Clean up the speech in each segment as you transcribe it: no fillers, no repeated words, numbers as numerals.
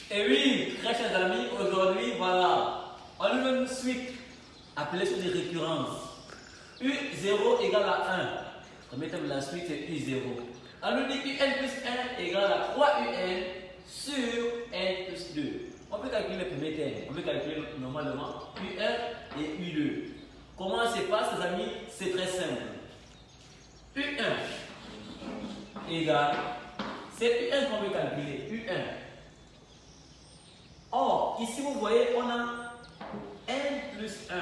Et oui, très chers amis, aujourd'hui, voilà, on nous donne une suite appelée sur des récurrences. U0 égale à 1. Premier terme de la suite, c'est U0. On nous dit UN plus 1 égale à 3UN sur N plus 2. On peut calculer le premier terme. On peut calculer normalement U1 et U2. Comment ça se passe, les amis? C'est très simple. U1 égale, c'est U1 qu'on veut calculer, U1. Or, ici vous voyez, on a N plus 1.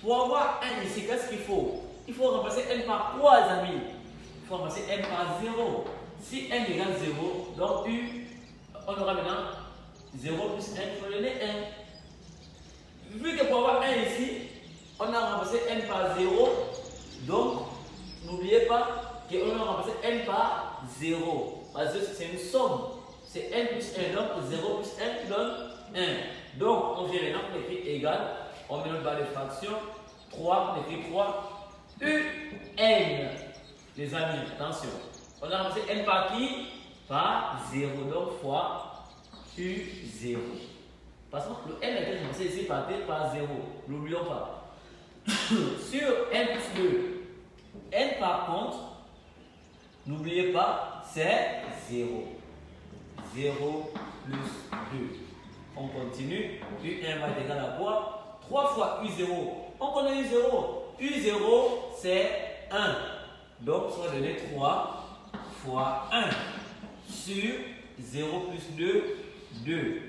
Pour avoir N ici, qu'est-ce qu'il faut? Il faut remplacer N par quoi, les amis? Il faut remplacer N par 0. Si N égale 0, donc U, on aura maintenant 0 plus 1, il faut donner 1. Vu que pour avoir 1 ici, on a remplacé N par 0, donc n'oubliez pas qu'on a remplacé N par 0. Parce que c'est une somme. C'est N plus 1, donc 0 plus 1 donne 1. Donc on vient maintenant pour écrire égal. On met notre barre de fraction. 3, on écrit 3. UN. Les amis, attention. On a remplacé N par qui? Par 0. Donc fois U0. Parce que le N a été remplacé ici par 0. N'oublions pas. Sur N plus 2. N par contre, n'oubliez pas, c'est 0. 0 plus 2. On continue. U1 va être égal à quoi? 3 fois U0. On connaît U0. U0, c'est 1. Donc, ça va donner 3 fois 1 sur 0 plus 2, 2.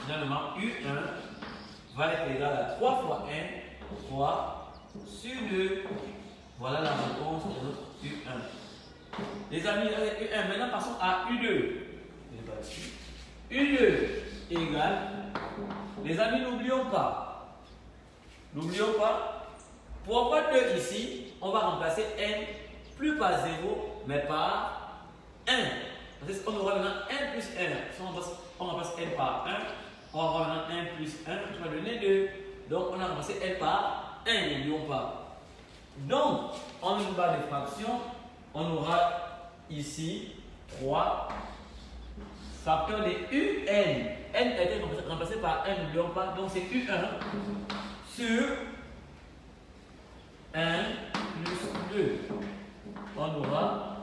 Finalement, U1 va être égal à 3 fois 1 fois sur 2. Voilà la réponse de notre U1. Les amis, avec U1, maintenant passons à U2. U2 égale, les amis, n'oublions pas, pour avoir 2 ici, on va remplacer N plus par 0, mais par 1. Parce qu'on aura maintenant 1 plus 1. Si on remplace N par 1, on aura maintenant 1 plus 1, qui va donner 2. Donc on a remplacé N par 1, n'oublions pas. Donc, en une barre de fraction, on aura ici 3 facteur de UN. N a été remplacé par 1, n'oublions pas. Donc c'est U1 sur 1 plus 2. On aura,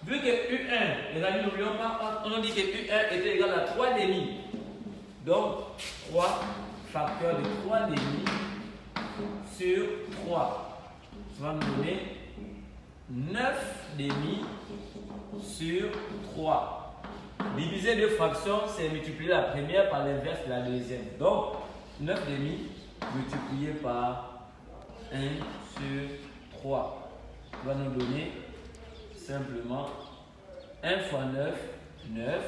vu que U1, les amis, n'oublions pas, on a dit que U1 était égal à 3 demi. Donc 3 facteur de 3 demi sur 3. Ça va nous donner 9 demi sur 3. Diviser deux fractions, c'est multiplier la première par l'inverse de la deuxième. Donc, 9 demi multiplié par 1 sur 3 va nous donner simplement 1 fois 9, 9.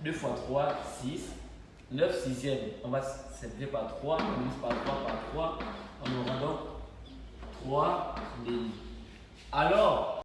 2 fois 3, 6. 9 sixièmes. On va simplifier par 3. On divise par 3 par 3. On aura donc 3 demi. Alors,